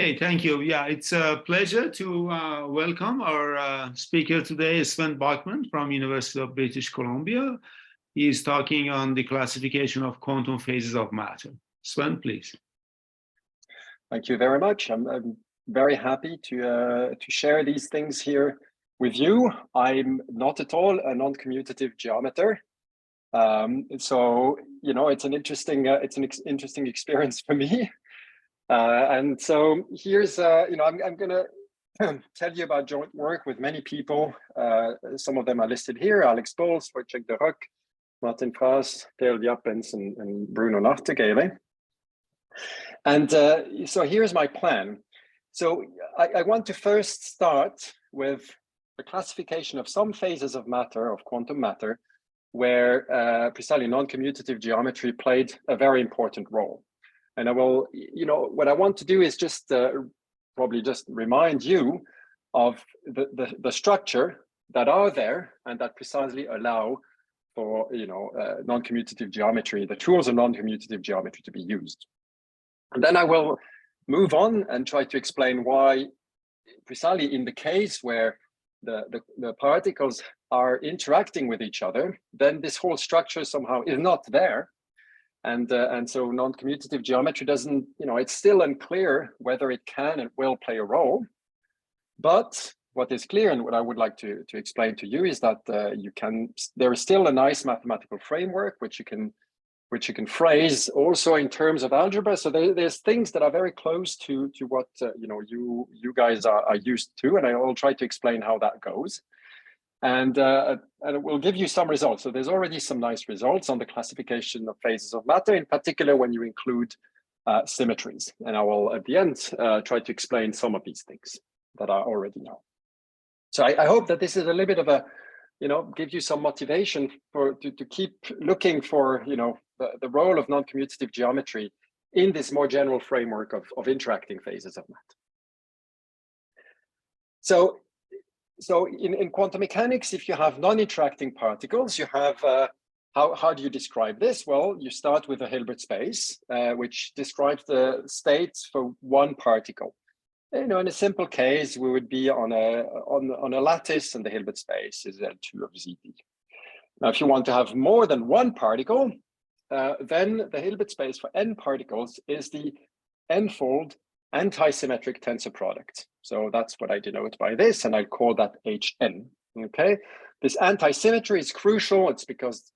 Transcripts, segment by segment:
Okay, thank you. Yeah, it's a pleasure to welcome our speaker today, Sven Bachmann from University of British Columbia. He is talking on the classification of quantum phases of matter. Sven, please. Thank you very much. I'm very happy to share these things here with you. I'm not at all a non-commutative geometer, so it's an interesting experience for me. And so here's I'm going to tell you about joint work with many people. Some of them are listed here: Alex Bols, Wojciech de Rock, Martin Fraas, Theo Jappens, and Bruno Nachtigale. And so here's my plan. So I want to first start with the classification of some phases of matter, of quantum matter, where precisely non-commutative geometry played a very important role. And I will, what I want to do is just probably just remind you of the structure that are there and that precisely allow for, non-commutative geometry, the tools of non-commutative geometry to be used. And then I will move on and try to explain why precisely in the case where the particles are interacting with each other, then this whole structure somehow is not there. And so non-commutative geometry doesn't, it's still unclear whether it can and will play a role. But what is clear and what I would like to explain to you is that there is still a nice mathematical framework which you can phrase also in terms of algebra. So there's things that are very close to what you guys are used to, and I will try to explain how that goes. And it will give you some results. So there's already some nice results on the classification of phases of matter, in particular when you include symmetries. And I will, at the end, try to explain some of these things that I already know. So I hope that this is a little bit of a, give you some motivation to keep looking for, the role of non-commutative geometry in this more general framework of interacting phases of matter. So in quantum mechanics, if you have non-interacting particles, you have, how do you describe this? Well, you start with a Hilbert space, which describes the states for one particle. In a simple case, we would be on a lattice, and the Hilbert space is L2 of ZB. Now, if you want to have more than one particle, then the Hilbert space for n particles is the n-fold anti-symmetric tensor product. So that's what I denote by this, and I call that Hn. Okay, this anti-symmetry is crucial. It's because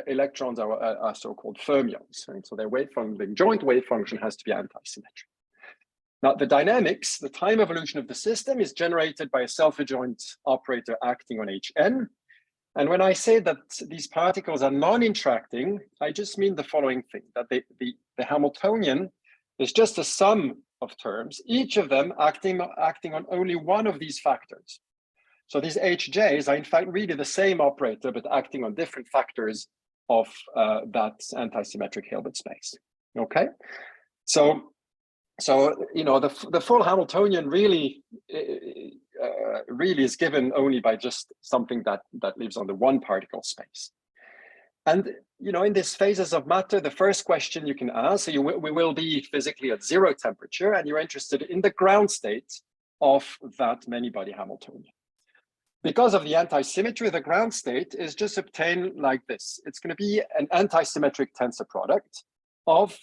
electrons are so-called fermions, right? So their wave function, the joint wave function, has to be anti-symmetric. Now, the dynamics, the time evolution of the system, is generated by a self-adjoint operator acting on Hn. And when I say that these particles are non-interacting, I just mean the following thing: that the Hamiltonian is just a sum of terms, each of them acting on only one of these factors. So these Hj's are in fact really the same operator, but acting on different factors of that anti-symmetric Hilbert space. Okay, so the full Hamiltonian really is given only by just something that lives on the one particle space. And in these phases of matter, the first question you can ask, so we will be physically at zero temperature, and you're interested in the ground state of that many-body Hamiltonian. Because of the anti-symmetry, the ground state is just obtained like this. It's going to be an anti-symmetric tensor product of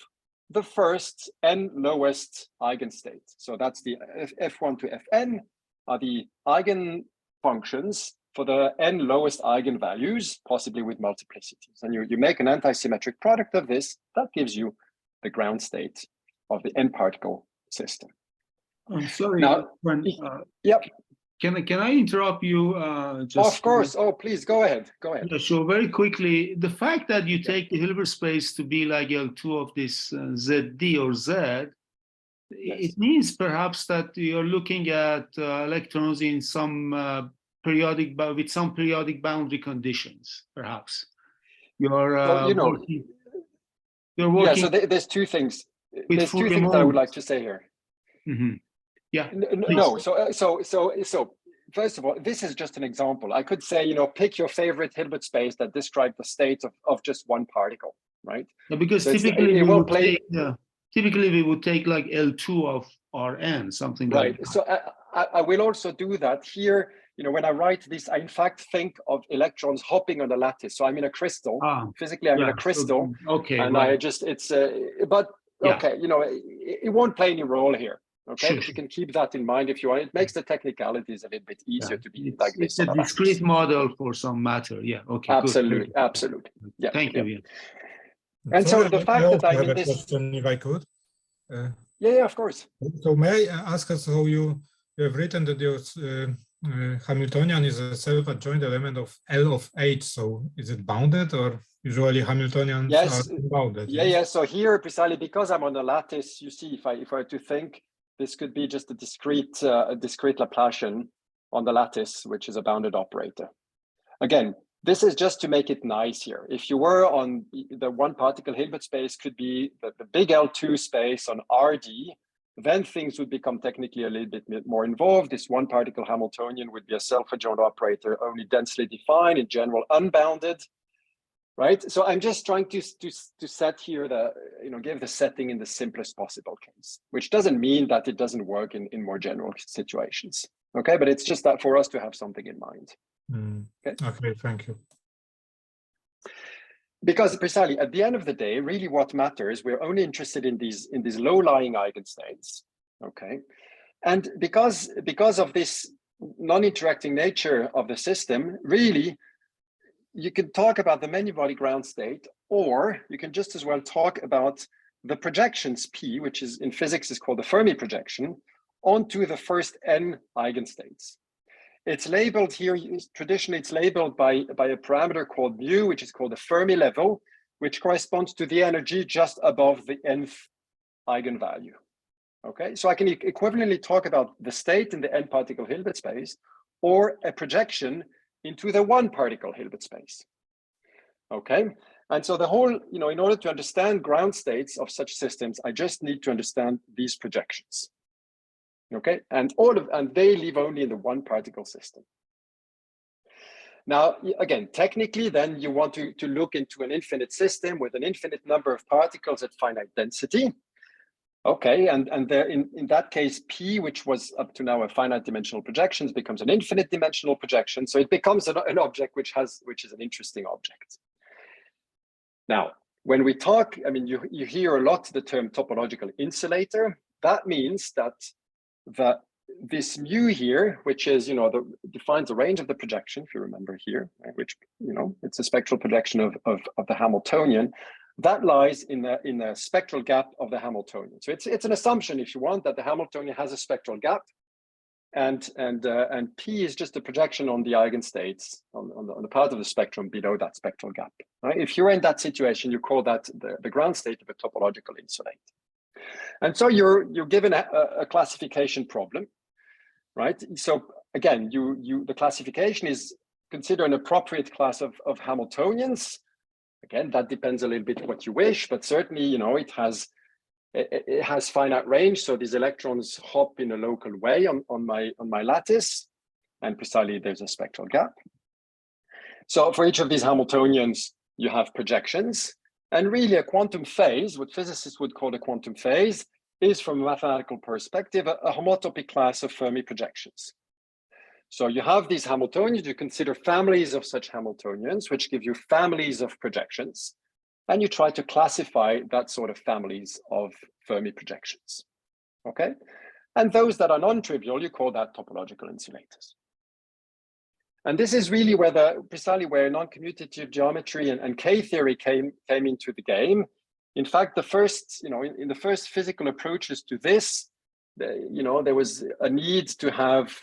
the first n lowest eigenstate. So that's the f1 to fn are the eigenfunctions for the n lowest eigenvalues, possibly with multiplicities. And you make an anti-symmetric product of this, that gives you the ground state of the n particle system. I'm sorry. Now, yep. Can I interrupt you? Of course. Oh, please go ahead. Go ahead. Yeah, sure. Very quickly, the fact that you take the Hilbert space to be like L2 of this ZD or Z, yes, it means perhaps that you're looking at electrons in some periodic boundary conditions. Perhaps you're working. Yeah. So there's two things. There's two things that I would like to say here. Mm-hmm. Yeah. No. So first of all, this is just an example. I could say, pick your favorite Hilbert space that describes the state of just one particle, right? Yeah, because so typically we would take like L2 Rn, something like Right. that. So I will also do that here. You know, when I write this, I in fact think of electrons hopping on the lattice. So I'm in a crystal. Physically, I'm in a crystal. So, okay. And right. I just, but okay, you know, it won't play any role here. Okay, but you can keep that in mind if you want. It makes the technicalities a little bit easier to be like this. It's a discrete model for some matter. Yeah. Okay. Absolutely. Good. Absolutely. Yeah. Thank you. Yeah. And sorry, so the fact that I'm in this. Question, if I could. Yeah, of course. So may I ask us how you have written that your Hamiltonian is a self-adjoint element of L of H. So is it bounded, or usually Hamiltonians are bounded? Yeah. So here, precisely because I'm on the lattice, you see, if I were to think, this could be just a discrete Laplacian on the lattice, which is a bounded operator. Again, this is just to make it nice here. If you were on the one particle Hilbert space, could be the big L2 space on RD, then things would become technically a little bit more involved. This one particle Hamiltonian would be a self-adjoint operator, only densely defined, in general unbounded, right? So I'm just trying to set here the, give the setting in the simplest possible case, which doesn't mean that it doesn't work in more general situations. Okay, but it's just that for us to have something in mind. Okay, thank you. Because precisely at the end of the day, really what matters, we're only interested in these low-lying eigenstates. Okay, and because of this non-interacting nature of the system, really, you can talk about the many-body ground state, or you can just as well talk about the projections P, which is in physics is called the Fermi projection, onto the first n eigenstates. It's labeled here, traditionally it's labeled by a parameter called mu, which is called the Fermi level, which corresponds to the energy just above the nth eigenvalue. Okay, so I can equivalently talk about the state in the n particle Hilbert space, or a projection into the one particle Hilbert space. Okay, and so the whole, in order to understand ground states of such systems, I just need to understand these projections. Okay, and they live only in the one particle system. Now, again, technically, then you want to look into an infinite system with an infinite number of particles at finite density. Okay, and there in that case, P, which was up to now a finite dimensional projection, becomes an infinite dimensional projection. So it becomes an object which is an interesting object. Now, when we talk, I mean, you hear a lot the term topological insulator. That means that this mu here, which is, defines the range of the projection, if you remember here, right, which, it's a spectral projection of the Hamiltonian, that lies in the spectral gap of the Hamiltonian. So it's an assumption, if you want, that the Hamiltonian has a spectral gap, and P is just a projection on the eigenstates on the part of the spectrum below that spectral gap. Right? If you're in that situation, you call that the ground state of a topological insulator. And so you're given a classification problem, right? So again, the classification is consider an appropriate class of Hamiltonians. Again, that depends a little bit what you wish, but certainly, it has finite range. So these electrons hop in a local way on my lattice, and precisely there's a spectral gap. So for each of these Hamiltonians, you have projections. And really a quantum phase, what physicists would call a quantum phase, is from a mathematical perspective, a homotopy class of Fermi projections. So you have these Hamiltonians, you consider families of such Hamiltonians, which give you families of projections, and you try to classify that sort of families of Fermi projections, okay? And those that are non-trivial, you call that topological insulators. And this is really precisely where non-commutative geometry and K-theory came into the game. In fact, the first, in the first physical approaches to this, there was a need to have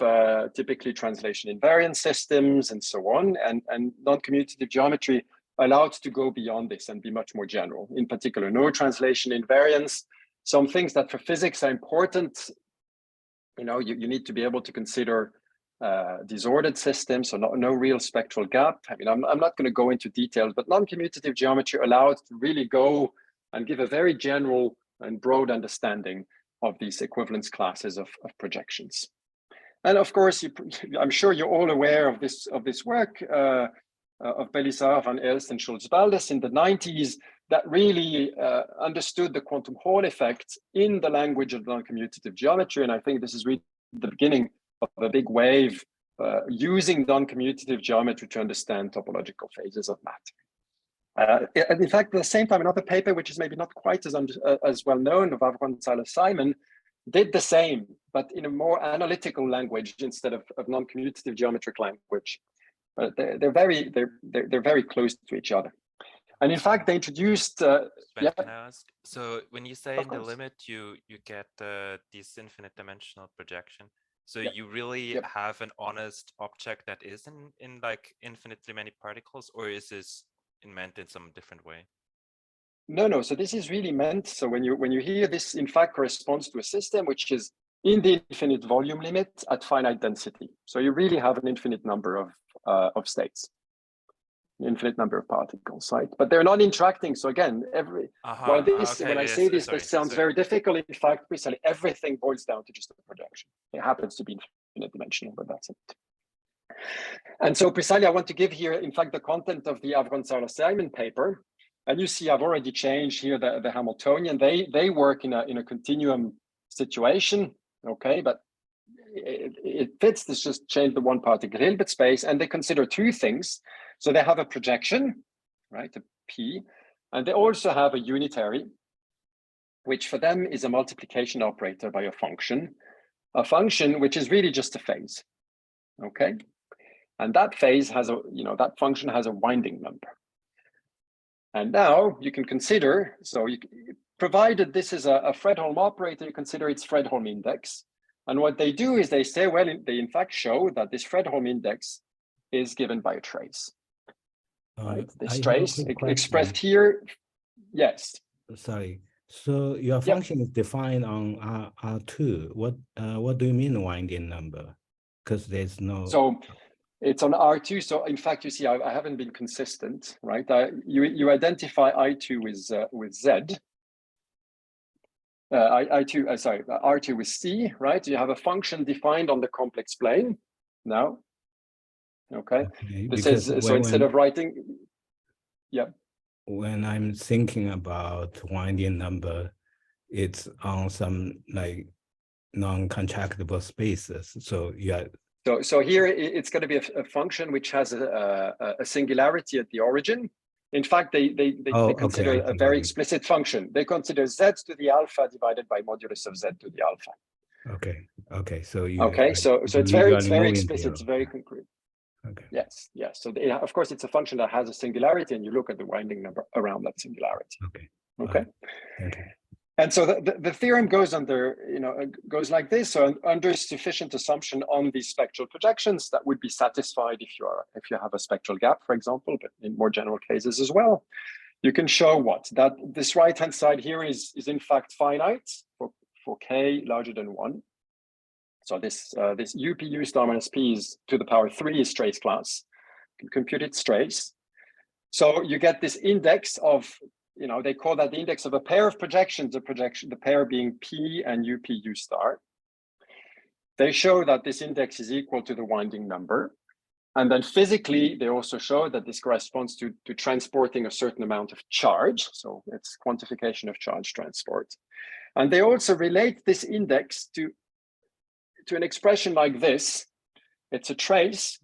typically translation invariant systems and so on, and non-commutative geometry allowed to go beyond this and be much more general. In particular, no translation invariance, some things that for physics are important. You need to be able to consider disordered systems, so no real spectral gap. I mean, I'm not going to go into details, but non-commutative geometry allowed to really go and give a very general and broad understanding of these equivalence classes of projections. And of course, I'm sure you're all aware of this work. of Belisar, Van Elst, and Schultz-Baldes in the 90s that really understood the quantum Hall effect in the language of non-commutative geometry. And I think this is really the beginning of a big wave using non-commutative geometry to understand topological phases of matter. And in fact, at the same time, another paper, which is maybe not quite as well known, of Avron Simon, did the same, but in a more analytical language instead of non-commutative geometric language. But they're very close to each other. And in fact, they introduced. Sven, yeah. can I ask? So when you say in the limit, you get this infinite dimensional projection. So you really have an honest object that is in like infinitely many particles, or is this meant in some different way? No. So this is really meant. So when you hear this, in fact, corresponds to a system which is in the infinite volume limit at finite density. So you really have an infinite number of states, infinite number of particles, right? But they're not interacting. So again, when I say this, this sounds very difficult. In fact, precisely everything boils down to just a projection. It happens to be infinite dimensional, but that's it. And so precisely, I want to give here, in fact, the content of the Avron-Simon paper. And you see, I've already changed here the Hamiltonian. They work in a continuum situation, okay? But it fits. This just change the one particle Hilbert space, and they consider two things. So they have a projection, right, a P, and they also have a unitary, which for them is a multiplication operator by a function which is really just a phase, okay? And that phase has that function has a winding number. And now you can consider, provided this is a Fredholm operator, you consider its Fredholm index. And what they do is they say, well, they in fact show that this Fredholm index is given by a trace. Right? This trace expressed here, yes. Sorry. So your function is defined on R2. What do you mean winding number? Because there's no. So it's on R2. So in fact, you see, I haven't been consistent, right? You identify I2 with Z. R2 with C, right? You have a function defined on the complex plane now. Okay. This is so instead of writing, when I'm thinking about winding number, it's on some like non-contractible spaces. So So here it's going to be a function which has a singularity at the origin. In fact, they consider a very explicit function. They consider Z to the alpha divided by modulus of Z to the alpha. Okay. So it's very explicit. It's very concrete. Okay. Yes. So of course, it's a function that has a singularity, and you look at the winding number around that singularity. Okay. Thank you. And so the theorem goes goes like this. So under sufficient assumption on these spectral projections, that would be satisfied if you have a spectral gap, for example, but in more general cases as well. You can show that this right-hand side here is in fact finite for k larger than 1. So this UPU star minus p is to the power 3 is trace class. You can compute its trace. So you get this index of, they call that the index of a pair of projections, the pair being p and UPU star. They show that this index is equal to the winding number. And then physically, they also show that this corresponds to transporting a certain amount of charge. So it's quantification of charge transport. And they also relate this index to an expression like this. It's a trace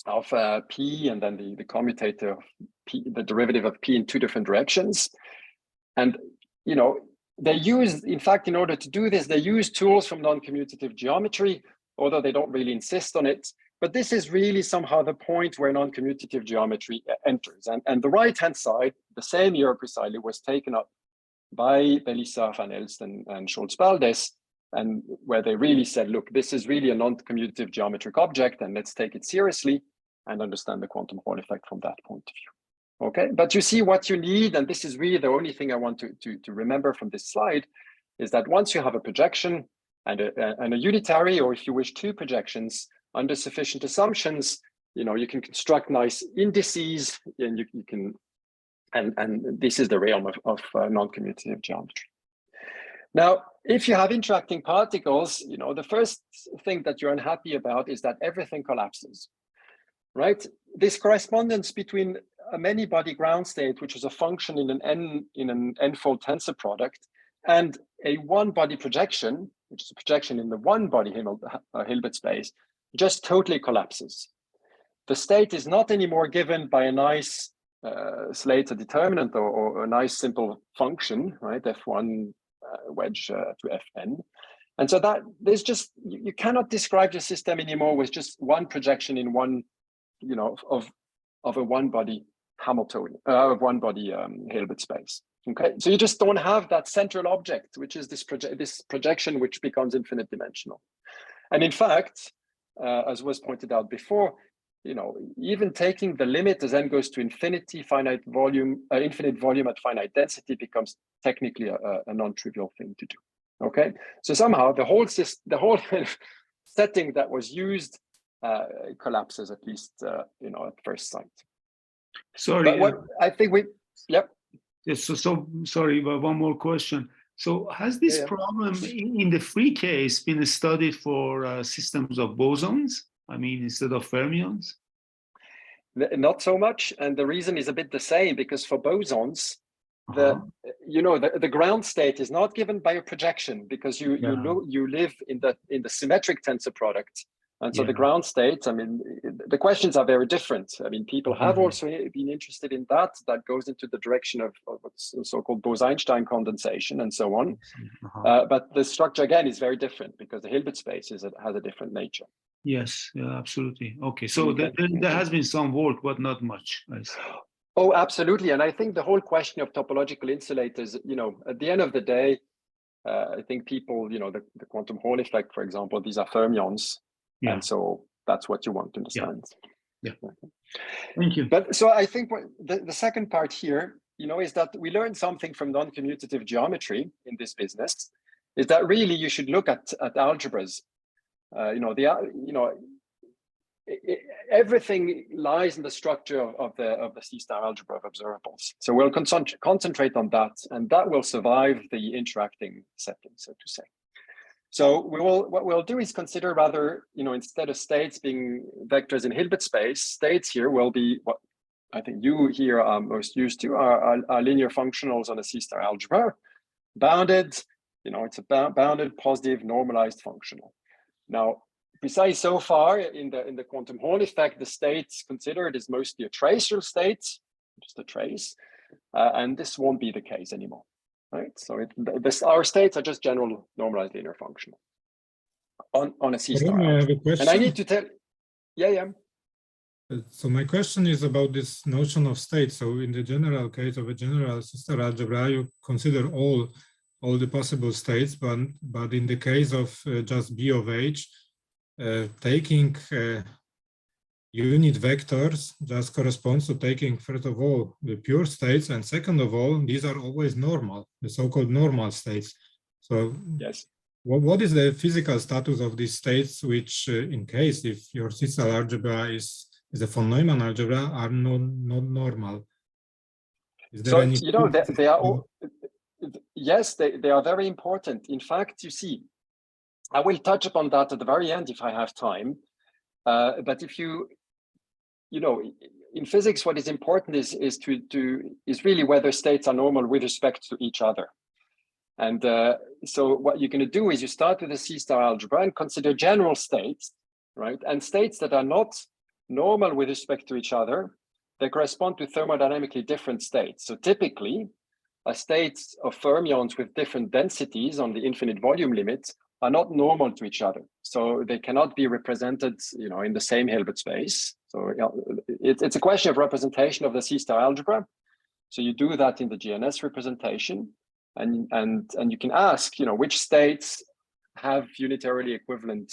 of p and then the commutator of p, the derivative of p in two different directions. And they use, in fact, in order to do this, they use tools from non-commutative geometry, although they don't really insist on it. But this is really somehow the point where non-commutative geometry enters. And the right-hand side, the same year precisely, was taken up by Belisar, Van Elst, and Schultz-Baldes, and where they really said, look, this is really a non-commutative geometric object, and let's take it seriously and understand the quantum Hall effect from that point of view. Okay, but you see what you need, and this is really the only thing I want to remember from this slide, is that once you have a projection and a unitary, or if you wish, two projections, under sufficient assumptions, you can construct nice indices, and you can, and this is the realm of non-commutative geometry. Now, if you have interacting particles, the first thing that you're unhappy about is that everything collapses, right? this correspondence between a many-body ground state, which is a function in an n-fold tensor product, and a one-body projection, which is a projection in the one-body Hilbert space, just totally collapses. The state is not anymore given by a nice Slater determinant or a nice simple function, right? F1 wedge to Fn. And so that there's just, you cannot describe the system anymore with just one projection in one, of a one-body Hamiltonian, one-body Hilbert space. Okay, so you just don't have that central object, which is this projection, which becomes infinite dimensional. And in fact, as was pointed out before, even taking the limit as n goes to infinity, infinite volume at finite density becomes technically a non-trivial thing to do. Okay, so somehow the whole kind of setting that was used collapses, at least at first sight. Sorry, but what I think yep. Yes, so sorry, but one more question. So has this problem in the free case been studied for systems of bosons? I mean, instead of fermions? Not so much, and the reason is a bit the same, because for bosons, the ground state is not given by a projection, because you live in the symmetric tensor product. And so the ground state, I mean, the questions are very different. I mean, people have also been interested in that. That goes into the direction of what's so-called Bose-Einstein condensation and so on. But the structure, again, is very different, because the Hilbert space has a different nature. Yes, yeah, absolutely. Okay, so there has been some work, but not much. Oh, absolutely. And I think the whole question of topological insulators, at the end of the day, I think people, the quantum Hall effect, for example, these are fermions. Yeah. And so that's what you want to understand. Yeah. Thank you. But so I think the second part here, is that we learned something from non-commutative geometry in this business, is that really you should look at algebras. Everything lies in the structure of the C-star algebra of observables. So we'll concentrate on that, and that will survive the interacting setting, so to say. So what we'll do is consider rather, instead of states being vectors in Hilbert space, states here will be what I think you here are most used to are linear functionals on a C-star algebra, bounded, it's a bounded positive normalized functional. Now, precisely so far in the quantum Hall effect, the states considered is mostly a tracial state, just a trace, and this won't be the case anymore. Right, so our states are just general normalized linear functional on a C-star. And I need to tell, So my question is about this notion of state. So in the general case of a general C-star algebra, you consider all the possible states, but in the case of just B of H, taking unit vectors just corresponds to taking, first of all, the pure states, and second of all, these are always normal, the so-called normal states. So yes, what is the physical status of these states, which in case if your C-star algebra is a von Neumann algebra, are not normal? Is there any they are all, yes, they are very important. In fact, you see, I will touch upon that at the very end if I have time. But if in physics, what is important is really whether states are normal with respect to each other. And so what you're going to do is you start with a C-star algebra and consider general states, right? And states that are not normal with respect to each other, they correspond to thermodynamically different states. So typically, a state of fermions with different densities on the infinite volume limits are not normal to each other. So they cannot be represented, in the same Hilbert space. So it's a question of representation of the C-star algebra. So you do that in the GNS representation, and you can ask, which states have unitarily equivalent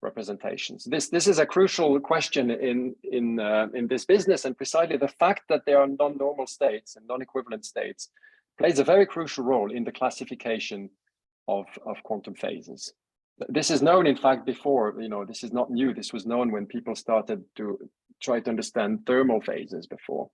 representations. This is a crucial question in this business, and precisely the fact that there are non-normal states and non-equivalent states plays a very crucial role in the classification of quantum phases. This is known, in fact, before, this is not new. This was known when people started to try to understand thermal phases before.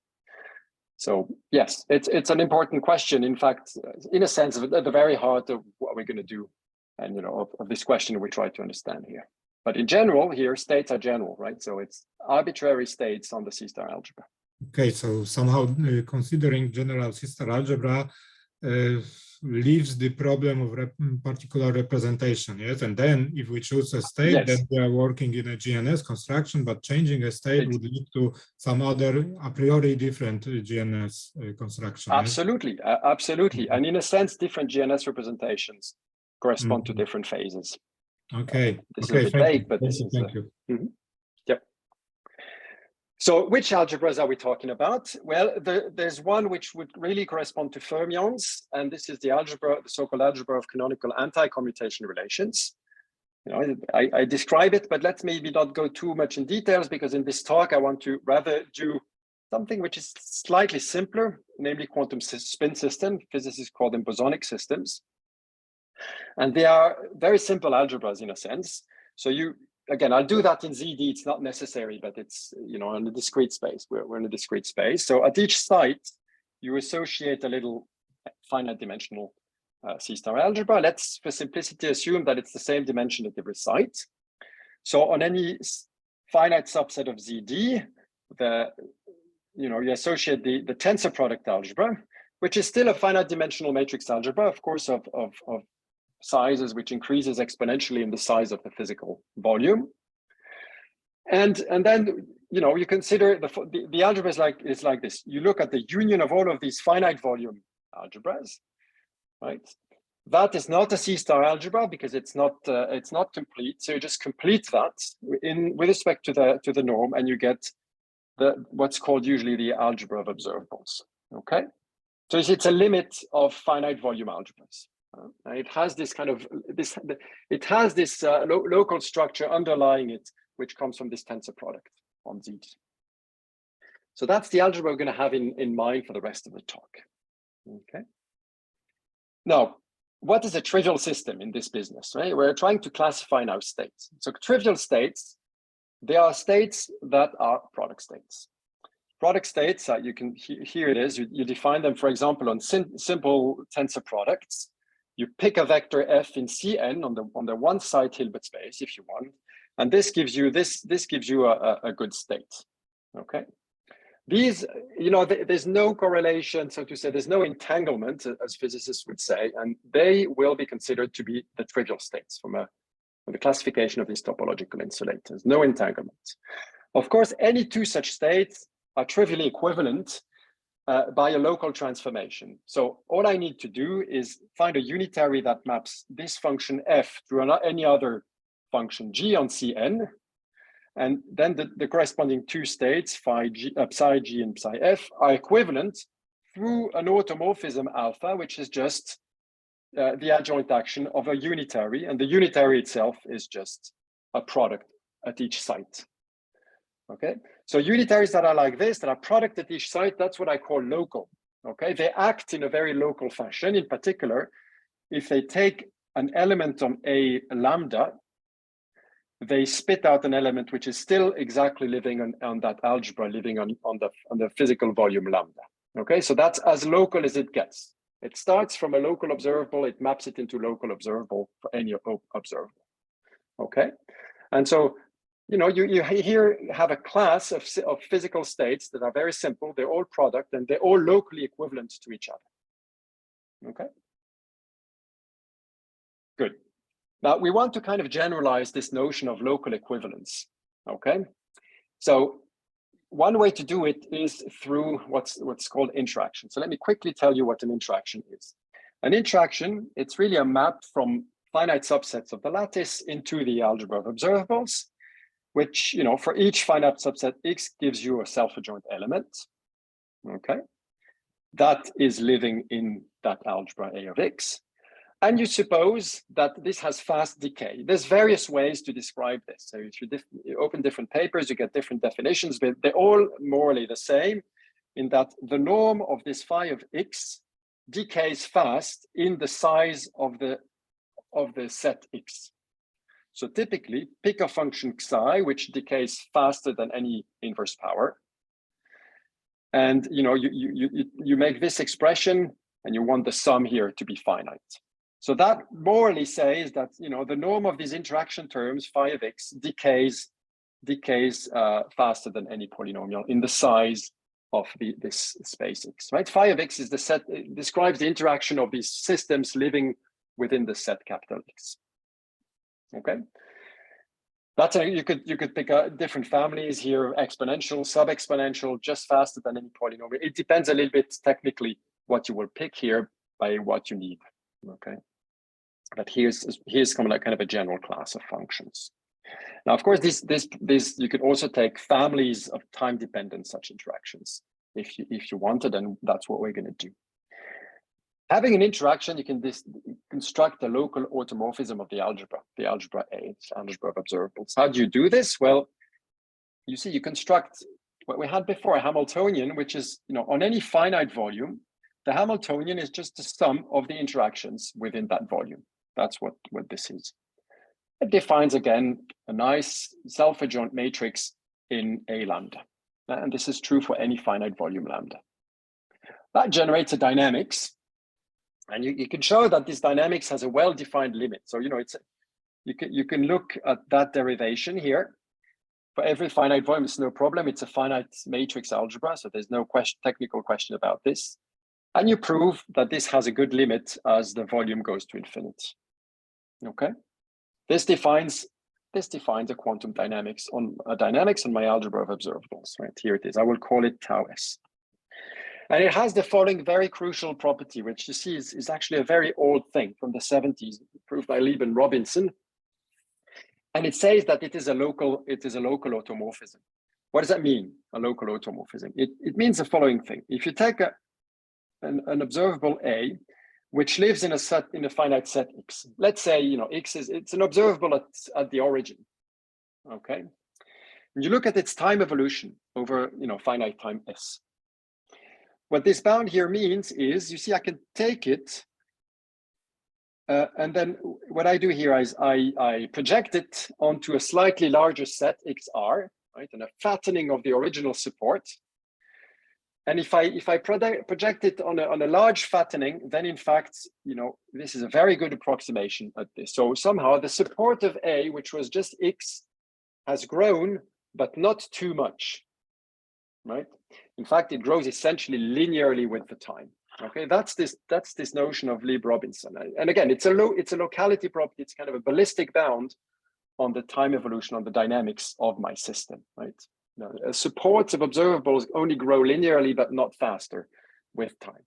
So yes, it's an important question. In fact, in a sense, at the very heart of what we're going to do, and of this question we try to understand here. But in general, here states are general, right? So it's arbitrary states on the C-star algebra. Okay, so somehow considering general C-star algebra leaves the problem of particular representation, yes? And then if we choose a state, Yes. then we are working in a GNS construction, but changing a state would lead to some other a priori different GNS construction. Absolutely, yes? Absolutely. And in a sense, different GNS representations correspond to different phases. Okay. This okay, is a bit vague, but thank you. Yep. So which algebras are we talking about? Well, there's one which would really correspond to fermions, and this is the algebra, the so-called algebra of canonical anti-commutation relations. You know, I describe it, but let's maybe not go too much in details, because in this talk, I want to rather do something which is slightly simpler, namely quantum spin system. Physicists call them bosonic systems. And they are very simple algebras in a sense. So again, I'll do that in ZD. It's not necessary, but it's, you know, in a discrete space. We're in a discrete space. So at each site, you associate a little finite dimensional C-star algebra. Let's, for simplicity, assume that it's the same dimension at every site. So on any finite subset of ZD, you associate the tensor product algebra, which is still a finite dimensional matrix algebra, of course, of sizes which increases exponentially in the size of the physical volume. And then, you know, you consider the algebra is like this. You look at the union of all of these finite volume algebras, right? That is not a C-star algebra because it's not complete. So you just complete that with respect to the norm, and you get what's called usually the algebra of observables. Okay, so it's a limit of finite volume algebras. It has this kind of local structure underlying it, which comes from this tensor product on Z. So that's the algebra we're going to have in mind for the rest of the talk. Okay. Now, what is a trivial system in this business? Right? We're trying to classify now states. So trivial states, they are states that are product states. Product states, you can here it is. You define them, for example, on simple tensor products. You pick a vector f in Cn on the one side Hilbert space if you want, and this gives you a good state. Okay. These, you know, there's no correlation, so to say, there's no entanglement, as physicists would say, and they will be considered to be the trivial states from the classification of these topological insulators. No entanglement. Of course, any two such states are trivially equivalent by a local transformation. So all I need to do is find a unitary that maps this function f through any other function g on Cn, and then the corresponding two states, psi g and psi f, are equivalent through an automorphism alpha, which is just the adjoint action of a unitary, and the unitary itself is just a product at each site. Okay, so unitaries that are like this, that are product at each site, that's what I call local. Okay, they act in a very local fashion. In particular, if they take an element on a lambda, they spit out an element which is still exactly living on that algebra, living on the physical volume lambda. Okay, so that's as local as it gets. It starts from a local observable, it maps it into local observable for any observable. Okay, and so, you know, you here have a class of physical states that are very simple. They're all product and they're all locally equivalent to each other. Okay, good. Now we want to kind of generalize this notion of local equivalence. Okay, so one way to do it is through what's called interaction. So let me quickly tell you what an interaction is. An interaction, it's really a map from finite subsets of the lattice into the algebra of observables, which, you know, for each finite subset X gives you a self-adjoint element. Okay, that is living in that algebra A of X. And you suppose that this has fast decay. There's various ways to describe this. So if you open different papers, you get different definitions, but they're all morally the same in that the norm of this phi of X decays fast in the size of the set X. So typically, pick a function psi, which decays faster than any inverse power. And, you know, you make this expression and you want the sum here to be finite. So that morally says that, you know, the norm of these interaction terms, phi of x, decays faster than any polynomial in the size of this space x, right? Phi of x is the set, it describes the interaction of these systems living within the set capital X. Okay, that's you could pick different families here, exponential, sub-exponential, just faster than any polynomial. It depends a little bit technically what you will pick here by what you need. Okay, but here's kind of a general class of functions. Now, of course, this you could also take families of time-dependent such interactions if you wanted, and that's what we're going to do. Having an interaction, you can construct a local automorphism of the algebra A, it's algebra of observables. How do you do this? Well, you see, you construct what we had before, a Hamiltonian, which is, you know, on any finite volume, the Hamiltonian is just the sum of the interactions within that volume. That's what this is. It defines, again, a nice self-adjoint matrix in A lambda. And this is true for any finite volume lambda. That generates a dynamics. And you can show that this dynamics has a well-defined limit. So, you know, you can look at that derivation here. For every finite volume, it's no problem. It's a finite matrix algebra, so there's no technical question about this. And you prove that this has a good limit as the volume goes to infinity. Okay, this defines a quantum dynamics on my algebra of observables. Right, here it is. I will call it tau s. And it has the following very crucial property, which you see is actually a very old thing from the 70s, proved by Lieb and Robinson. And it says that it is a local automorphism. What does that mean, a local automorphism? It means the following thing. If you take an observable A, which lives in a finite set X, let's say, you know, it's an observable at the origin. Okay. And you look at its time evolution over, you know, finite time S. What this bound here means is, you see, I can take it, and then what I do here is I project it onto a slightly larger set XR, right, and a fattening of the original support. And if I project it on a large fattening, then in fact, you know, this is a very good approximation at this. So somehow the support of A, which was just X, has grown, but not too much, right? In fact, it grows essentially linearly with the time. Okay, that's this notion of Lieb-Robinson. And again, it's a locality property. It's kind of a ballistic bound on the time evolution, on the dynamics of my system, right? Now, supports of observables only grow linearly, but not faster with time.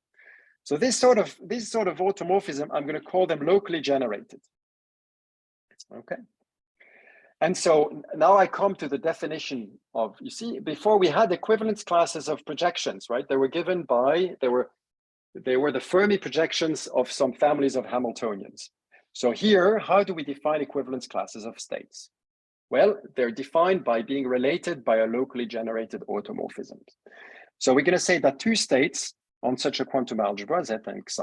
So this sort of automorphism, I'm going to call them locally generated. Okay. And so now I come to the definition of, you see, before we had equivalence classes of projections, right? They were given by, they were the Fermi projections of some families of Hamiltonians. So here, how do we define equivalence classes of states? Well, they're defined by being related by a locally generated automorphism. So we're going to say that two states on such a quantum algebra, Z and Xi,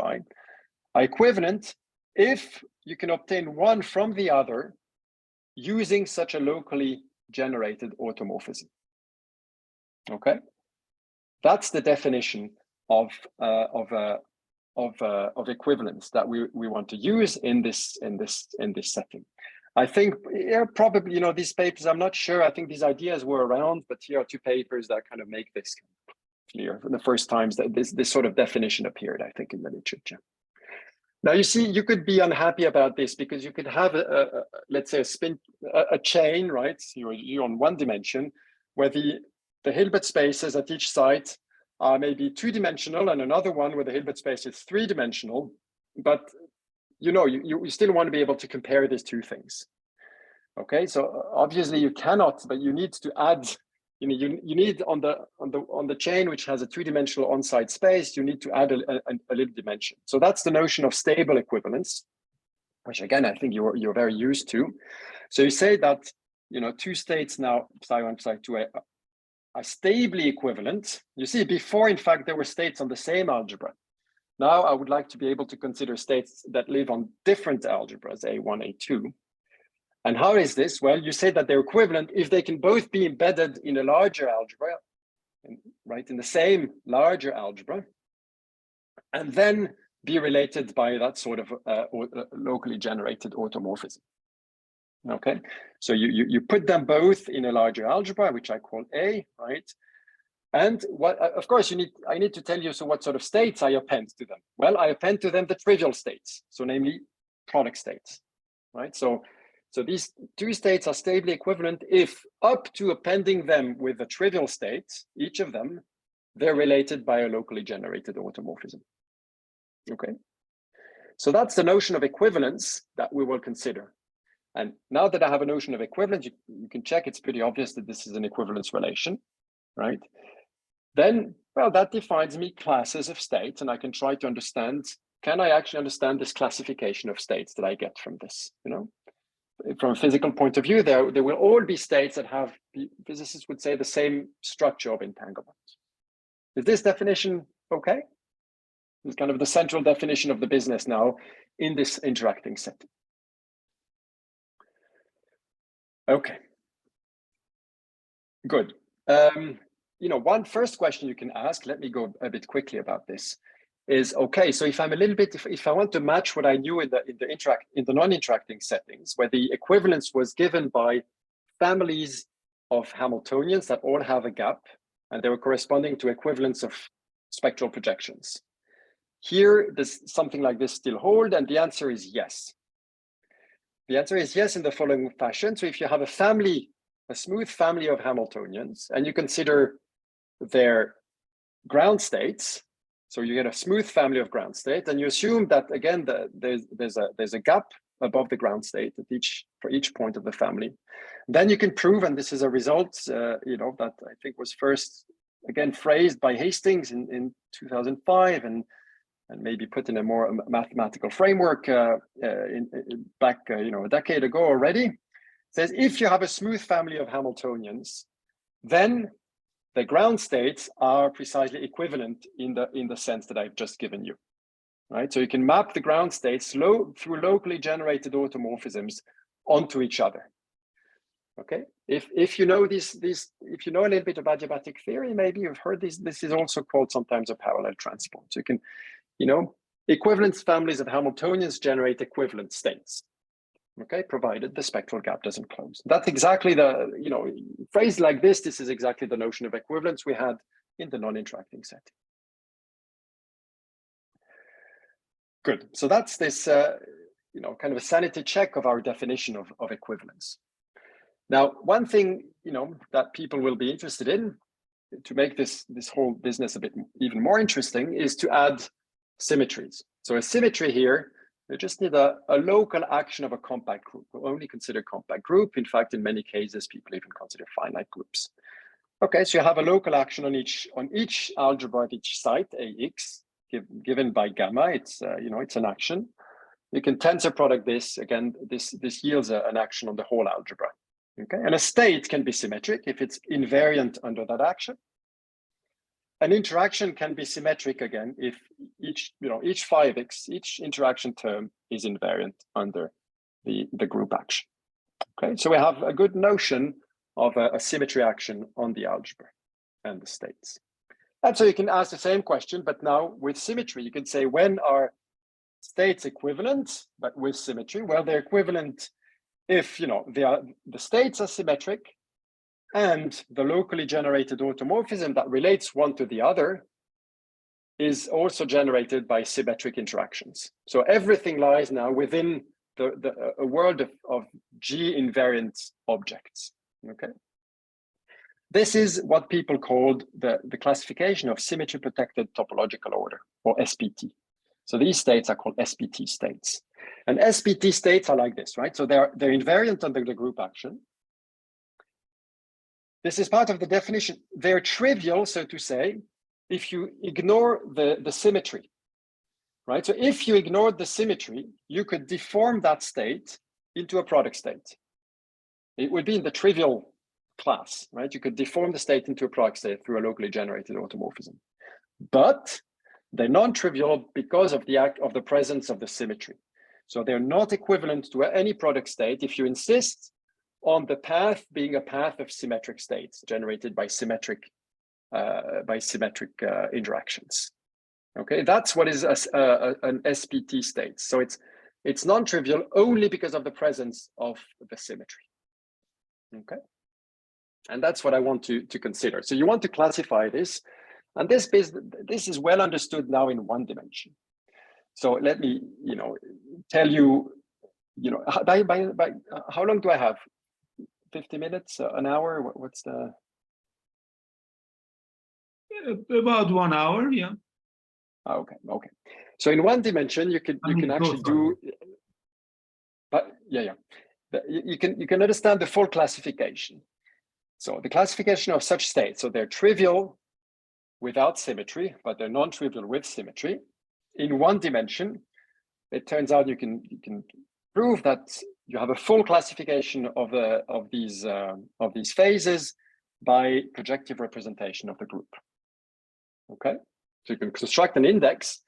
are equivalent if you can obtain one from the other using such a locally generated automorphism. Okay, that's the definition of equivalence that we want to use in this setting. I think probably, you know, these papers, I'm not sure. I think these ideas were around, but here are two papers that kind of make this clear for the first times that this sort of definition appeared, I think, in the literature. Now, you see, you could be unhappy about this because you could have let's say a chain, right? You're on one dimension where the Hilbert spaces at each site are maybe two-dimensional, and another one where the Hilbert space is three-dimensional. But you know, you still want to be able to compare these two things. Okay, so obviously you cannot, but you need to add. You know, you need on the chain which has a two-dimensional on-site space, you need to add a little dimension. So that's the notion of stable equivalence, which again I think you're very used to. So you say that, you know, two states now, psi1, psi2 are stably equivalent. You see, before in fact there were states on the same algebra. Now I would like to be able to consider states that live on different algebras, A1, A2. And how is this? Well, you say that they're equivalent if they can both be embedded in a larger algebra, right, in the same larger algebra. And then be related by that sort of locally generated automorphism. Okay, so you put them both in a larger algebra, which I call A, right? And what, of course, I need to tell you, so what sort of states I append to them? Well, I append to them the trivial states, so namely product states, right? So these two states are stably equivalent if up to appending them with the trivial states, each of them, they're related by a locally generated automorphism. Okay, so that's the notion of equivalence that we will consider. And now that I have a notion of equivalence, you can check it's pretty obvious that this is an equivalence relation, right? Then, well, that defines me classes of states, and I can try to understand, can I actually understand this classification of states that I get from this, you know? From a physical point of view, there will all be states that have, physicists would say, the same structure of entanglement. Is this definition okay? It's kind of the central definition of the business now in this interacting setting. Okay, good. You know, one first question you can ask, let me go a bit quickly about this, is okay, so if I'm a little bit, if I want to match what I knew in the non-interacting settings, where the equivalence was given by families of Hamiltonians that all have a gap, and they were corresponding to equivalence of spectral projections. Here, does something like this still hold? And the answer is yes. The answer is yes in the following fashion. So if you have a family, a smooth family of Hamiltonians, and you consider their ground states, so you get a smooth family of ground state, and you assume that again there's a gap above the ground state at for each point of the family. Then you can prove, and this is a result, you know, that I think was first again phrased by Hastings in 2005, and maybe put in a more mathematical framework back you know, a decade ago already. It says if you have a smooth family of Hamiltonians, then the ground states are precisely equivalent in the sense that I've just given you, right? So you can map the ground states through locally generated automorphisms onto each other. Okay, if you know if you know a little bit about adiabatic theory, maybe you've heard this. This is also called sometimes a parallel transport. So you can, you know, equivalence families of Hamiltonians generate equivalent states. Okay, provided the spectral gap doesn't close. That's exactly the, you know, phrased like this, this is exactly the notion of equivalence we had in the non-interacting setting. Good, so that's this, you know, kind of a sanity check of our definition of equivalence. Now, one thing, you know, that people will be interested in to make this whole business a bit even more interesting is to add symmetries. So a symmetry here, you just need a local action of a compact group. We'll only consider compact group. In fact, in many cases, people even consider finite groups. Okay, so you have a local action on each algebra at each site, AX, given by gamma. It's you know, it's an action. You can tensor product this. Again, this yields an action on the whole algebra. Okay, and a state can be symmetric if it's invariant under that action. An interaction can be symmetric again if each 5x, each interaction term is invariant under the group action. Okay, so we have a good notion of a symmetry action on the algebra and the states. And so you can ask the same question, but now with symmetry. You can say, when are states equivalent, but with symmetry? Well, they're equivalent if, you know, the states are symmetric, and the locally generated automorphism that relates one to the other is also generated by symmetric interactions. So everything lies now within a world of G invariant objects. Okay, this is what people called the classification of symmetry protected topological order, or SPT. So these states are called SPT states, and SPT states are like this, right? So they're invariant under the group action. This is part of the definition. They're trivial, so to say, if you ignore the symmetry, right? So if you ignored the symmetry, you could deform that state into a product state. It would be in the trivial class, right? You could deform the state into a product state through a locally generated automorphism. But they're non-trivial because of the presence of the symmetry. So they're not equivalent to any product state if you insist on the path being a path of symmetric states generated by symmetric interactions. Okay, that's what is an SPT state. So it's non-trivial only because of the presence of the symmetry. Okay, and that's what I want to consider. So you want to classify this, and this is well understood now in one dimension. So let me, tell you, by how long do I have? 50 minutes, an hour? What's the? About 1 hour, yeah. Okay. So in one dimension, you can actually do, but you can understand the full classification. So the classification of such states, so they're trivial without symmetry, but they're non-trivial with symmetry. In one dimension, it turns out you can prove that you have a full classification of these phases by projective representation of the group. Okay, so you can construct an index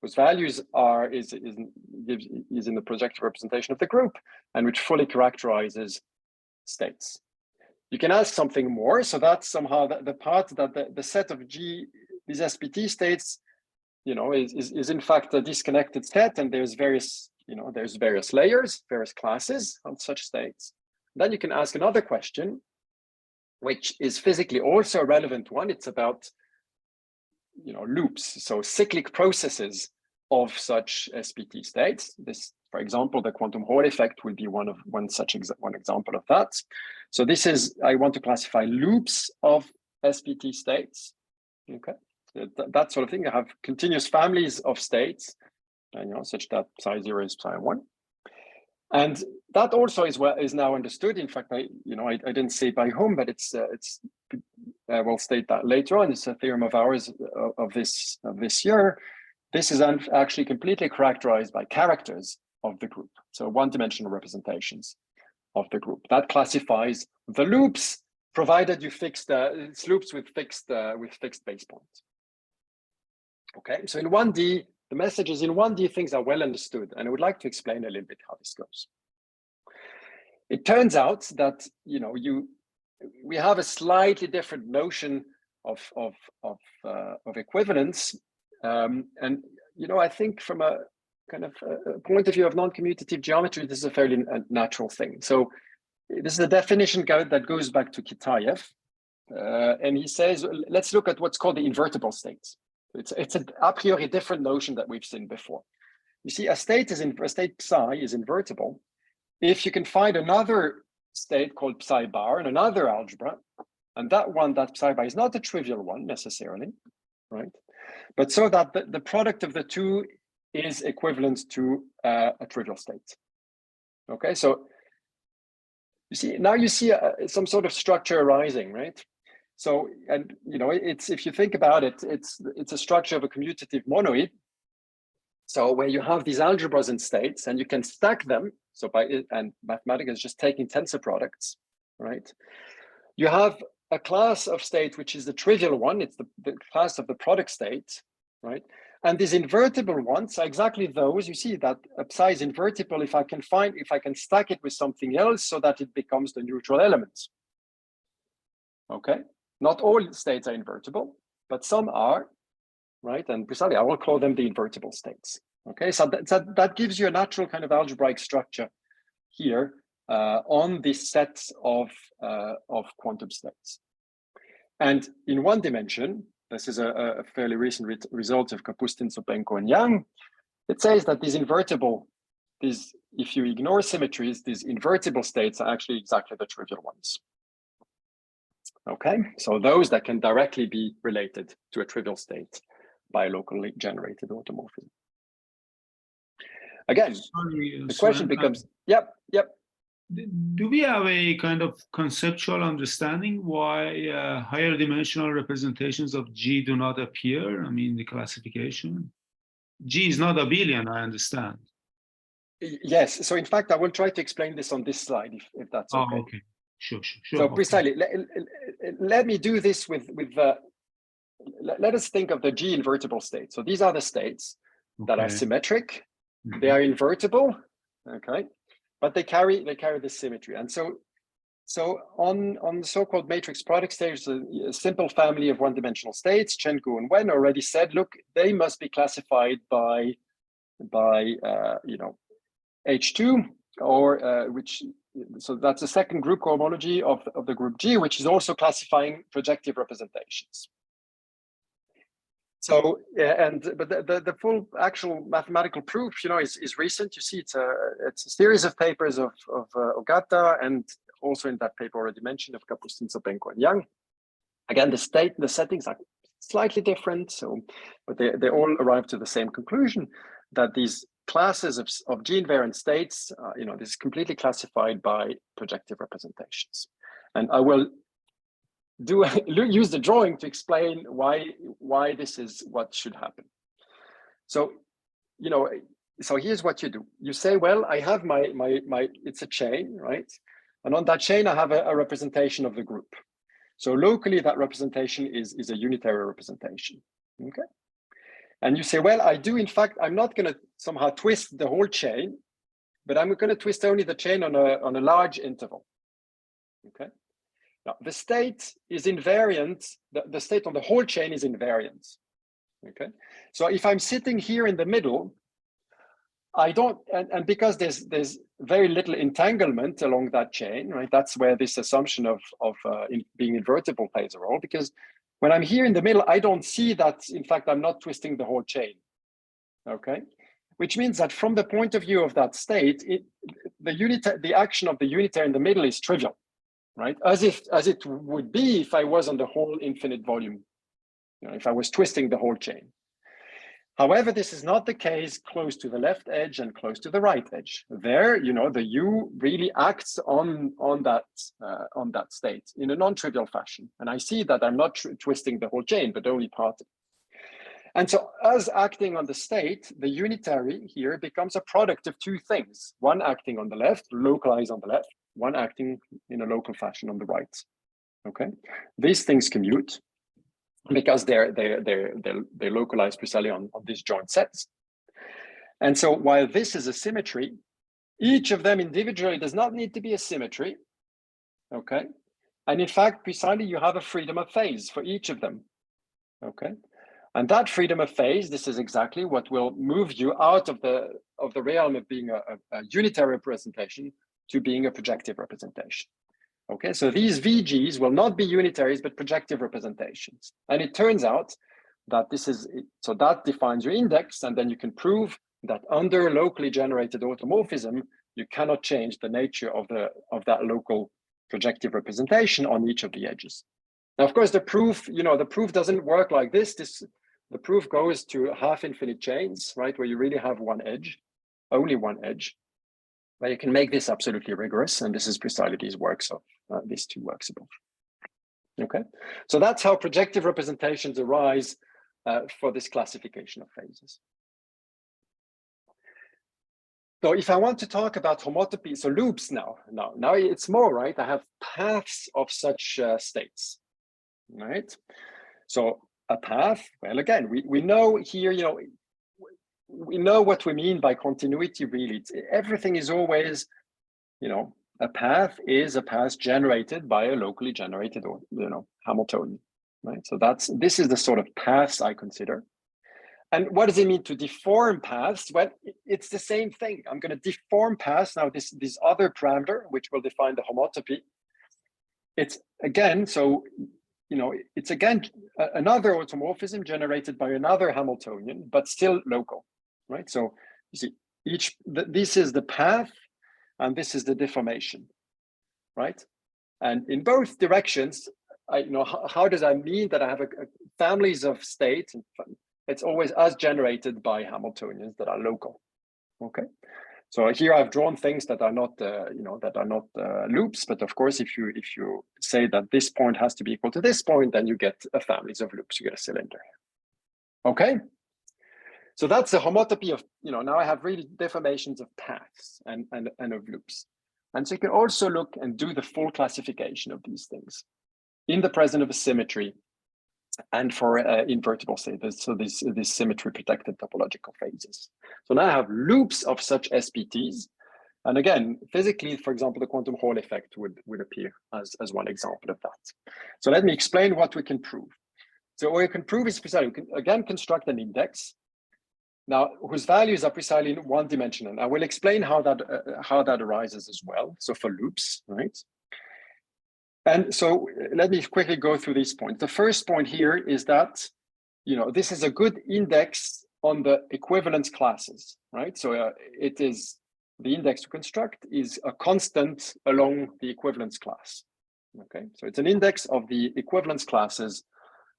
whose values is in the projective representation of the group and which fully characterizes states. You can ask something more, so that's somehow the part that the set of G, these SPT states, is in fact a disconnected set, and there's various layers, various classes of such states. Then you can ask another question, which is physically also a relevant one. It's about loops, so cyclic processes of such SPT states. This, for example, the quantum Hall effect will be one example of that. So this is, I want to classify loops of SPT states. Okay, that sort of thing. I have continuous families of states, such that psi0 is psi1. And that also is now understood. In fact, I didn't say by whom, but we'll state that later on. It's a theorem of ours of this year. This is actually completely characterized by characters of the group. So one-dimensional representations of the group. That classifies the loops, provided you fix it's loops with fixed base points. Okay, so in 1D, the messages in 1D things are well understood, and I would like to explain a little bit how this goes. It turns out that we have a slightly different notion of equivalence, and I think from a kind of a point of view of non-commutative geometry, this is a fairly natural thing. So this is a definition that goes back to Kitaev, and he says, let's look at what's called the invertible states. It's an a priori different notion that we've seen before. You see, a state psi is invertible if you can find another state called psi bar in another algebra, and that psi bar is not a trivial one necessarily, right? But so that the product of the two is equivalent to a trivial state. Okay, so you see some sort of structure arising, right? So, and it's, if you think about it, it's a structure of a commutative monoid. So where you have these algebras and states, and you can stack them. So and mathematics is just taking tensor products, right? You have a class of state which is the trivial one. It's the class of the product state, right? And these invertible ones are exactly those. You see that a psi is invertible if I can stack it with something else so that it becomes the neutral element. Okay. Not all states are invertible, but some are, right? And precisely, I will call them the invertible states. Okay, so that gives you a natural kind of algebraic structure here on this set of quantum states. And in one dimension, this is a fairly recent result of Kapustin, Sopenko, and Yang. It says that if you ignore symmetries, these invertible states are actually exactly the trivial ones. Okay, so those that can directly be related to a trivial state by a locally generated automorphism. Again, the question becomes, yep. Do we have a kind of conceptual understanding why higher dimensional representations of G do not appear? I mean, the classification. G is not abelian, I understand. Yes, so in fact, I will try to explain this on this slide, if that's okay. Oh, okay. Sure. So precisely, let me do this with let us think of the G invertible state. So these are the states that are symmetric. They are invertible, okay, but they carry this symmetry. And so So on the so-called matrix product stage, a simple family of one-dimensional states, Chen, Gu, and Wen already said, look, they must be classified by H2, or so that's the second group cohomology of the group G, which is also classifying projective representations. So but the full actual mathematical proof, is recent. You see, it's a series of papers of Ogata, and also in that paper already mentioned of Kapustin, Sopenko, and Yang. Again, the settings are slightly different. But they all arrive to the same conclusion, that these classes of G-invariant states, this is completely classified by projective representations. And I will use the drawing to explain why this is what should happen. So, so here's what you do. You say, well, I have my it's a chain, right? And on that chain, I have a representation of the group. So locally, that representation is a unitary representation, okay? And you say, well, in fact, I'm not going to somehow twist the whole chain, but I'm going to twist only the chain on a large interval, okay? Now, the state is invariant. The state on the whole chain is invariant, okay? So if I'm sitting here in the middle, I don't, and because there's very little entanglement along that chain, right? That's where this assumption of being invertible plays a role, because when I'm here in the middle, I don't see that, in fact, I'm not twisting the whole chain, okay? Which means that from the point of view of that state, the action of the unitary in the middle is trivial, right? As it would be if I was on the whole infinite volume, if I was twisting the whole chain. However, this is not the case close to the left edge and close to the right edge. There, the U really acts on that state in a non-trivial fashion. And I see that I'm not twisting the whole chain, but only part of it. And so as acting on the state, the unitary here becomes a product of two things. One acting on the left, localized on the left, one acting in a local fashion on the right, okay? These things commute, because they're localized precisely on these joint sets. And so while this is a symmetry, each of them individually does not need to be a symmetry, okay? And in fact, precisely you have a freedom of phase for each of them, okay? And that freedom of phase, this is exactly what will move you out of the realm of being a unitary representation to being a projective representation. Okay, so these VGs will not be unitaries, but projective representations. And it turns out that so that defines your index, and then you can prove that under locally generated automorphism, you cannot change the nature of that local projective representation on each of the edges. Now, of course, the proof doesn't work like this. The proof goes to half infinite chains, right, where you really have one edge, only one edge. But you can make this absolutely rigorous, and this is precisely these two works above. Okay, so that's how projective representations arise for this classification of phases. So if I want to talk about homotopy, so loops now it's more, right? I have paths of such states, right? So a path, well, again, we know here, we know what we mean by continuity, really. Everything is always, a path is a path generated by a locally generated, Hamiltonian, right? So this is the sort of paths I consider. And what does it mean to deform paths? Well, it's the same thing. I'm going to deform paths. Now, this other parameter, which will define the homotopy, it's again, it's again another automorphism generated by another Hamiltonian, but still local. Right, so you see, this is the path, and this is the deformation, right? And in both directions, how does that mean that I have families of states? It's always as generated by Hamiltonians that are local. Okay, so here I've drawn things that are not, loops. But of course, if you say that this point has to be equal to this point, then you get families of loops. You get a cylinder. Okay. So that's the homotopy of, now I have really deformations of paths and of loops. And so you can also look and do the full classification of these things in the presence of a symmetry and for invertible states. So these symmetry protected topological phases. So now I have loops of such SPTs, And again, physically, for example, the quantum Hall effect would appear as one example of that. So let me explain what we can prove. So what we can prove is precisely, we can again construct an index now whose values are precisely one-dimensional. I will explain how that arises as well. So for loops, right? And so let me quickly go through these points. The first point here is that, you know, this is a good index on the equivalence classes, right? So it is the index to construct is a constant along the equivalence class. Okay, so it's an index of the equivalence classes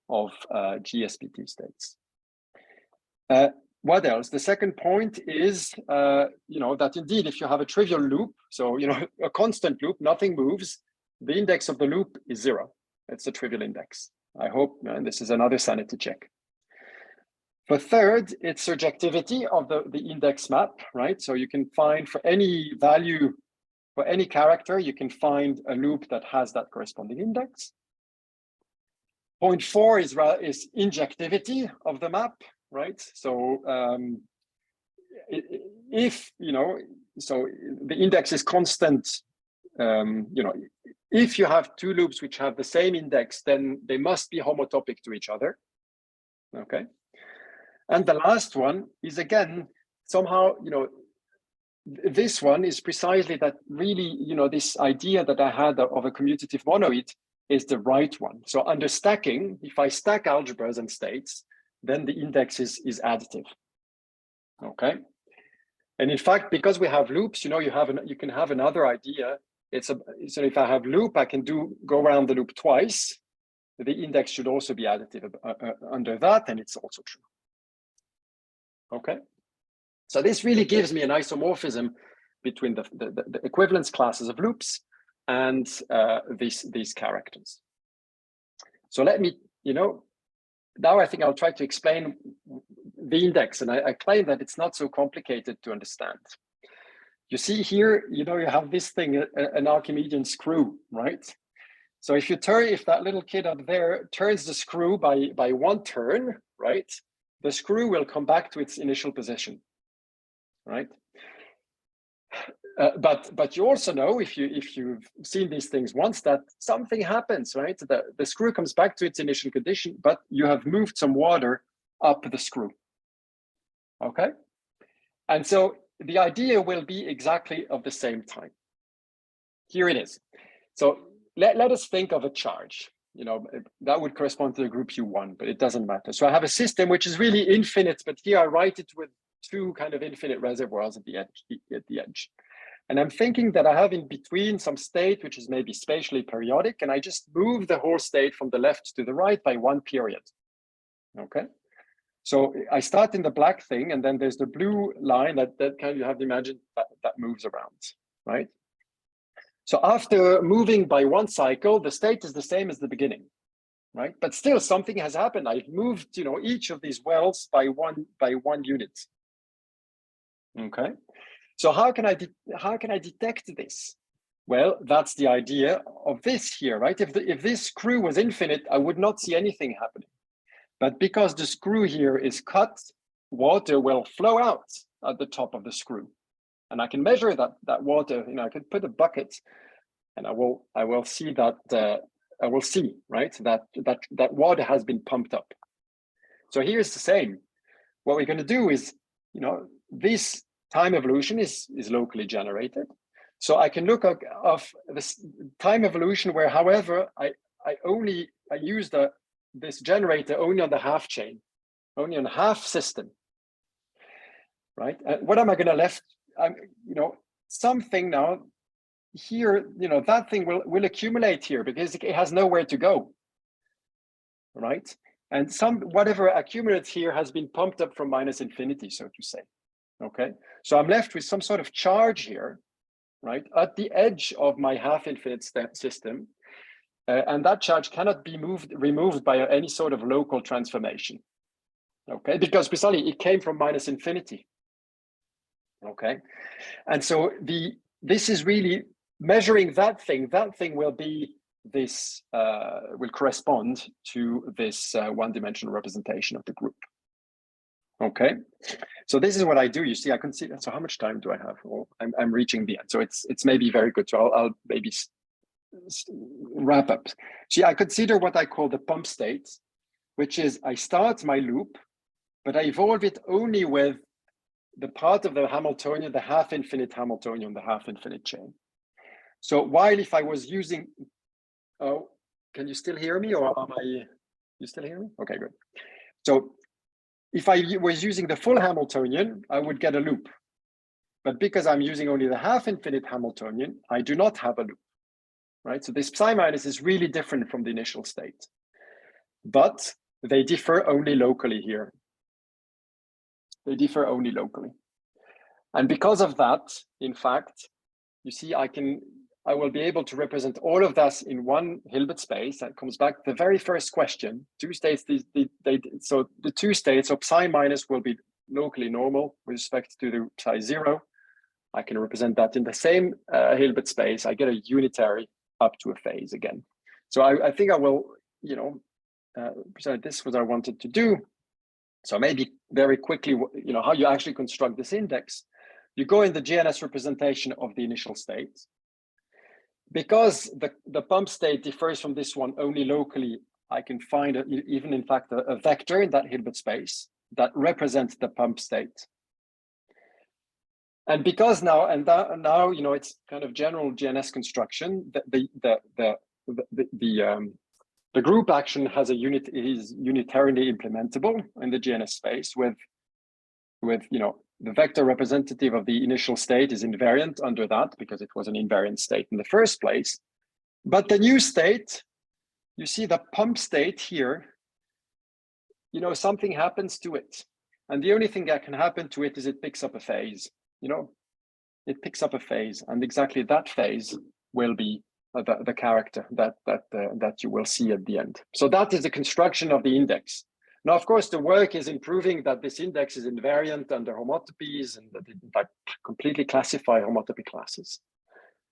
of GSPT states. What else? The second point is, you know, that indeed, if you have a trivial loop, so, you know, a constant loop, nothing moves, the index of the loop is 0. It's a trivial index. I hope, and this is another sanity check. For third, it's surjectivity of the index map, right? So you can find for any value, for any character, you can find a loop that has that corresponding index. Point 4 is injectivity of the map, right? So if, you know, so the index is constant, you know, if you have two loops which have the same index, then they must be homotopic to each other, okay? And the last one is, again, somehow, you know, this one is precisely that really, you know, this idea that I had of a commutative monoid is the right one. So under stacking, if I stack algebras and states, then the index is additive, okay? And in fact, because we have loops, you know, you can have another idea. So if I have loop, I can go around the loop twice. The index should also be additive under that, and it's also true. Okay, so this really gives me an isomorphism between the equivalence classes of loops and these characters. So let me, you know, now I think I'll try to explain the index, and I claim that it's not so complicated to understand. You see here, you know, you have this thing, an Archimedean screw, right? So if that little kid up there turns the screw by one turn, right? The screw will come back to its initial position, right? But you also know, if you've seen these things once, that something happens, right? The screw comes back to its initial condition, but you have moved some water up the screw, okay? And so the idea will be exactly of the same time. Here it is. So let us think of a charge. You know, that would correspond to the group U1, but it doesn't matter. So I have a system which is really infinite, but here I write it with two kind of infinite reservoirs at the edge. And I'm thinking that I have in between some state which is maybe spatially periodic, and I just move the whole state from the left to the right by one period. Okay. So I start in the black thing, and then there's the blue line that kind of, you have to imagine that moves around, right? So after moving by one cycle, the state is the same as the beginning, right? But still something has happened. I've moved, you know, each of these wells by one unit. Okay. So how can I detect this? Well, that's the idea of this here, right? If this screw was infinite, I would not see anything happening. But because the screw here is cut, water will flow out at the top of the screw. And I can measure that water, you know, I can put a bucket and I will see that, I will see, right, that water has been pumped up. So here's the same. What we're going to do is, you know, this time evolution is locally generated. So I can look at this time evolution where, however, I use this generator only on the half chain, only on half system, right? What am I going to left? You know, something now here, you know, that thing will accumulate here because it has nowhere to go, right? And whatever accumulates here has been pumped up from minus infinity, so to say. Okay, so I'm left with some sort of charge here, right, at the edge of my half-infinite system, and that charge cannot be removed by any sort of local transformation. Okay, because precisely it came from minus infinity. Okay, and so this is really measuring that thing. That thing will be this will correspond to this one-dimensional representation of the group. Okay, so this is what I do. You see, I can see. So how much time do I have? Oh, I'm reaching the end. So it's maybe very good. So I'll maybe wrap up. See, I consider what I call the pump state, which is I start my loop, but I evolve it only with the part of the Hamiltonian, the half-infinite Hamiltonian, the half-infinite chain. So while if I was using, oh, can you still hear me, or am I? You still hear me? Okay, good. So if I was using the full Hamiltonian, I would get a loop. But because I'm using only the half-infinite Hamiltonian, I do not have a loop, right? So this psi minus is really different from the initial state. But they differ only locally here. They differ only locally. And because of that, in fact, you see, I will be able to represent all of this in one Hilbert space. That comes back to the very first question. Two states, so the two states of psi minus will be locally normal with respect to the psi zero. I can represent that in the same Hilbert space. I get a unitary up to a phase again. So I think I will, present this what I wanted to do. So maybe very quickly, how you actually construct this index. You go in the GNS representation of the initial state. Because the pump state differs from this one only locally, I can find even in fact a vector in that Hilbert space that represents the pump state. And because now it's kind of general GNS construction, the group action has a unit is unitarily implementable in the GNS space with the vector representative of the initial state is invariant under that because it was an invariant state in the first place. But the new state, you see the pump state here, something happens to it. And the only thing that can happen to it is it picks up a phase, it picks up a phase, and exactly that phase will be the character that you will see at the end. So that is the construction of the index. Now, of course, the work is in proving that this index is invariant under homotopies and that it in fact completely classify homotopy classes,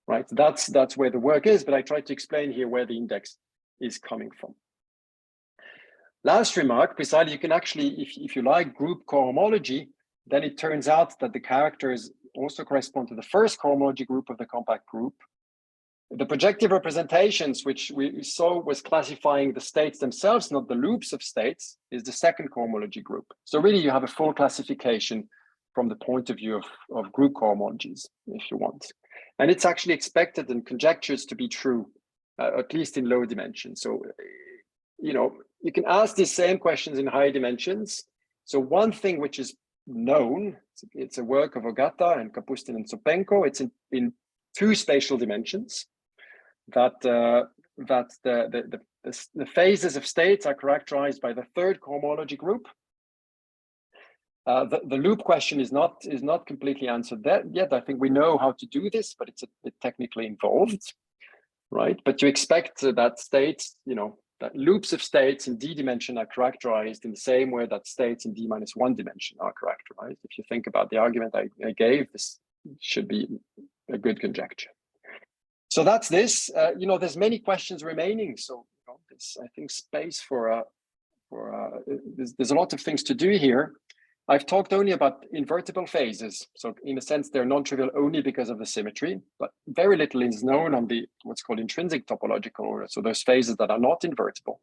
right? That's where the work is, but I try to explain here where the index is coming from. Last remark, precisely, you can actually, if you like group cohomology, then it turns out that the characters also correspond to the first cohomology group of the compact group. The projective representations, which we saw was classifying the states themselves, not the loops of states, is the second cohomology group. So really you have a full classification from the point of view of group cohomologies, if you want. And it's actually expected and conjectures to be true, at least in low dimensions. So, you can ask these same questions in higher dimensions. So one thing which is known, it's a work of Ogata and Kapustin and Sopenko, it's in two spatial dimensions. That the phases of states are characterized by the third cohomology group. The loop question is not completely answered yet. I think we know how to do this, but it's a bit technically involved, right? But you expect that states, that loops of states in D dimension are characterized in the same way that states in D-1 dimension are characterized. If you think about the argument I gave, this should be a good conjecture. So that's this. There's many questions remaining. So there's, I think, space there's a lot of things to do here. I've talked only about invertible phases. So in a sense, they're non-trivial only because of the symmetry, but very little is known on the what's called intrinsic topological order. So those phases that are not invertible.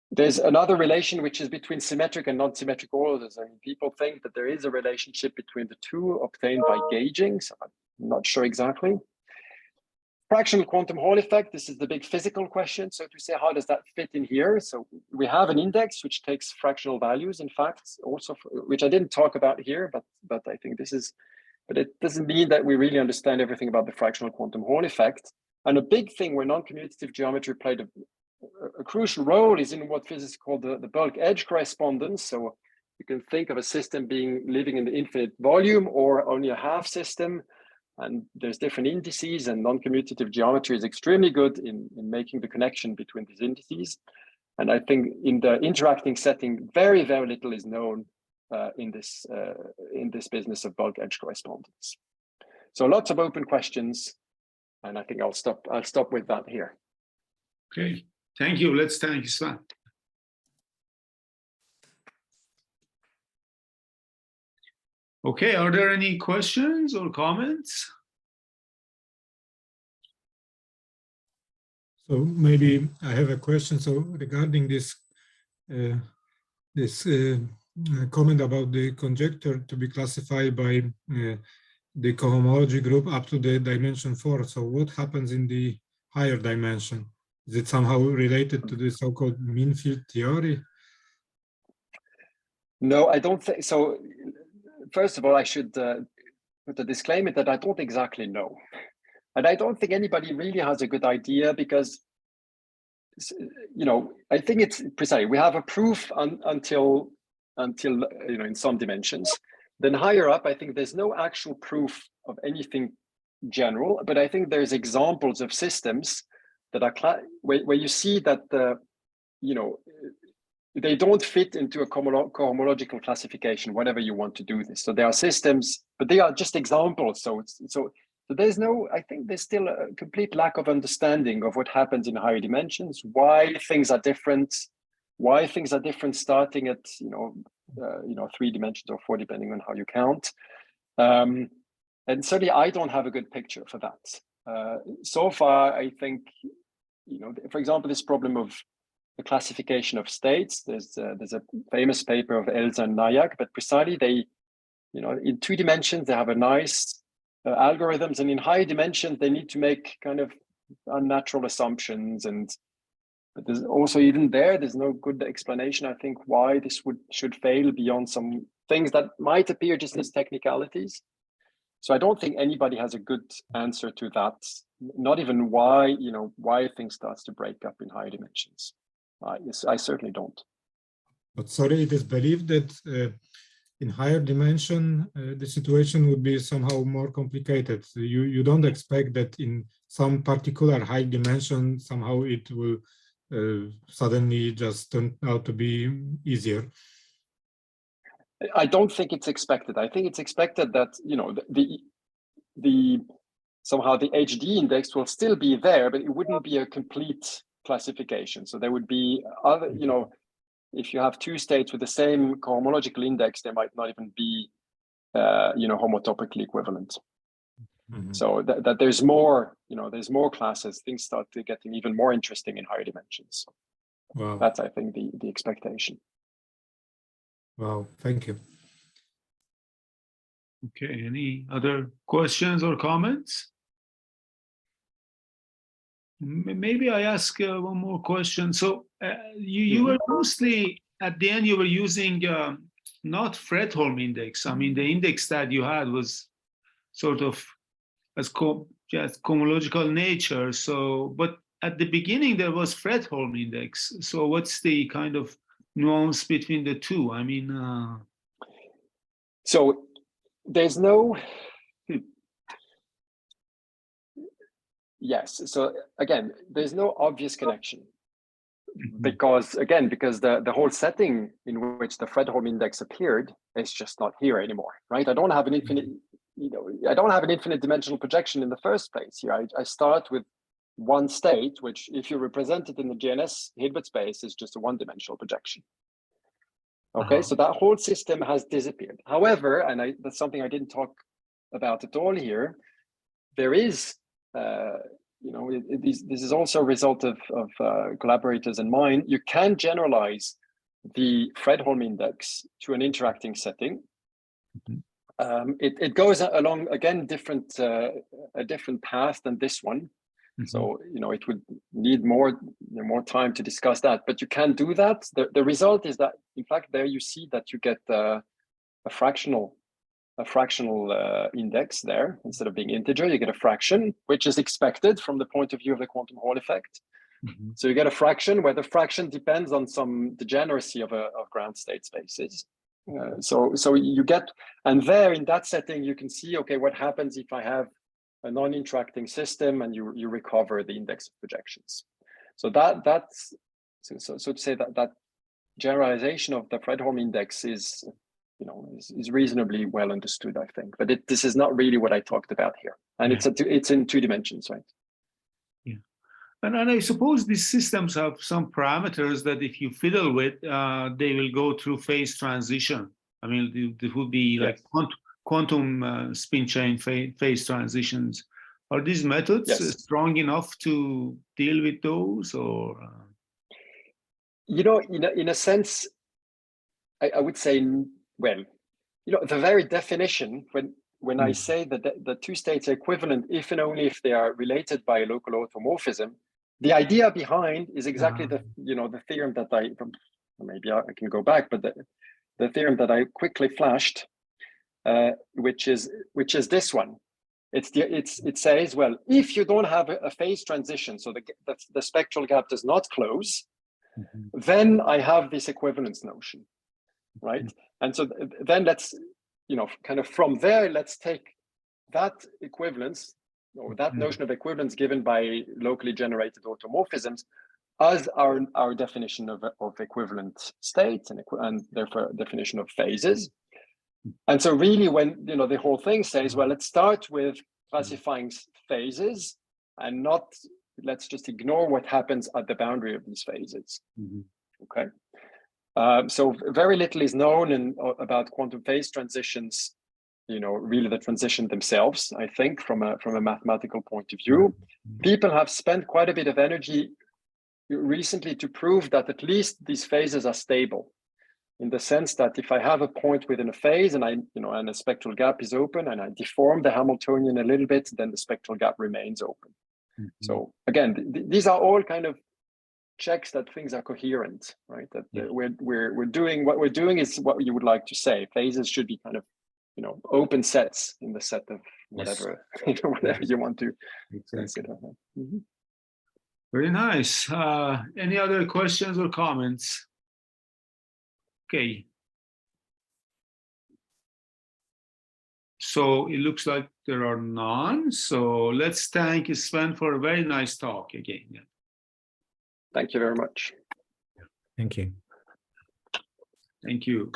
There's another relation which is between symmetric and non-symmetric orders. I mean, people think that there is a relationship between the two obtained by gauging. So I'm not sure exactly. Fractional quantum Hall effect, this is the big physical question. So to say, how does that fit in here? So we have an index which takes fractional values, in fact, also, which I didn't talk about here, but I think this is, but it doesn't mean that we really understand everything about the fractional quantum Hall effect. And a big thing where non-commutative geometry played a crucial role is in what physicists call the bulk edge correspondence. So you can think of a system living in the infinite volume or only a half system. And there's different indices, and non-commutative geometry is extremely good in making the connection between these indices. And I think in the interacting setting, very, very little is known in this business of bulk edge correspondence. So lots of open questions, and I think I'll stop with that here. Okay, thank you. Let's thank Sven. Okay, are there any questions or comments? So maybe I have a question. So regarding this comment about the conjecture to be classified by the cohomology group up to the dimension 4. So what happens in the higher dimension? Is it somehow related to the so-called mean field theory? No, I don't think so. First of all, I should put a disclaimer that I don't exactly know. And I don't think anybody really has a good idea because, you know, I think it's precisely, we have a proof until, you know, in some dimensions. Then higher up, I think there's no actual proof of anything general, but I think there's examples of systems that are where you see that you know, they don't fit into a cohomological classification, whatever you want to do this. So there are systems, but they are just examples. So there's no, I think there's still a complete lack of understanding of what happens in higher dimensions, why things are different starting at, you know, 3 dimensions or 4, depending on how you count. And certainly I don't have a good picture for that. So far, I think, you know, for example, this problem of the classification of states, there's a famous paper of Elsa and Nayak, but precisely they, you know, in 2 dimensions, they have a nice algorithms, and in higher dimensions, they need to make kind of unnatural assumptions. But there's also, even there's no good explanation, I think, why this should fail beyond some things that might appear just as technicalities. So I don't think anybody has a good answer to that, not even why, you know, why things starts to break up in higher dimensions. I certainly don't. But sorry, it is believed that in higher dimension, the situation would be somehow more complicated. So you don't expect that in some particular high dimension, somehow it will suddenly just turn out to be easier. I don't think it's expected. I think it's expected that, you know, the somehow the HD index will still be there, but it wouldn't be a complete classification. So there would be other, you know, if you have 2 states with the same cohomological index, they might not even be, you know, homotopically equivalent. Mm-hmm. So that there's more, you know, there's more classes. Things start to getting even more interesting in higher dimensions. Wow. That's, I think, the expectation. Wow, thank you. Okay, any other questions or comments? Maybe I ask one more question. So you were mostly, at the end, you were using not Fredholm index. I mean, the index that you had was sort of as just cohomological nature. So, but at the beginning, there was Fredholm index. So what's the kind of nuance between the two? I mean... So there's no... Yes. So again, there's no obvious connection because the whole setting in which the Fredholm index appeared is just not here anymore, right? I don't have an infinite, you know, I don't have an infinite dimensional projection in the first place here. I start with one state, which if you represent it in the GNS Hilbert space is just a 1-dimensional projection. Okay, so that whole system has disappeared. However, and that's something I didn't talk about at all here, there is you know, this is also a result of collaborators and mine. You can generalize the Fredholm index to an interacting setting. Mm-hmm. It goes along, again, a different path than this one. Mm-hmm. So, you know, it would need more time to discuss that, but you can do that. The result is that, in fact, there you see that you get a fractional index there. Instead of being integer, you get a fraction, which is expected from the point of view of the quantum Hall effect. Mm-hmm. So you get a fraction where the fraction depends on some degeneracy of ground state spaces. So you get, and there in that setting, you can see, okay, what happens if I have a non-interacting system and you recover the index of projections. So that's to say that generalization of the Fredholm index is, you know, is reasonably well understood, I think. But this is not really what I talked about here, and it's in 2 dimensions, right? Yeah, and I suppose these systems have some parameters that if you fiddle with, they will go through phase transition. I mean, there would be like quantum spin chain phase transitions. Are these methods strong enough to deal with those, or? You know, in a sense, I would say, well, you know, the very definition, when I say that the two states are equivalent if and only if they are related by a local automorphism, the idea behind is exactly the, you know, the theorem that maybe I can go back, but the theorem that I quickly flashed, which is this one. It says, well, if you don't have a phase transition, so the spectral gap does not close, then I have this equivalence notion, right? And so then let's, you know, kind of from there, let's take that equivalence, or that notion of equivalence given by locally generated automorphisms as our definition of equivalent states and therefore definition of phases. And so really when, you know, the whole thing says, well, let's start with classifying phases and not, let's just ignore what happens at the boundary of these phases. Okay. So very little is known about quantum phase transitions, you know, really the transition themselves, I think, from a mathematical point of view. People have spent quite a bit of energy recently to prove that at least these phases are stable, in the sense that if I have a point within a phase and and a spectral gap is open and I deform the Hamiltonian a little bit, then the spectral gap remains open. So again, these are all kind of checks that things are coherent, right? That we're doing what we're doing is what you would like to say. Phases should be kind of, you know, open sets in the set of whatever, whatever you want to consider. Very nice. Any other questions or comments? Okay. So it looks like there are none. So let's thank Sven for a very nice talk again. Thank you very much. Thank you. Thank you.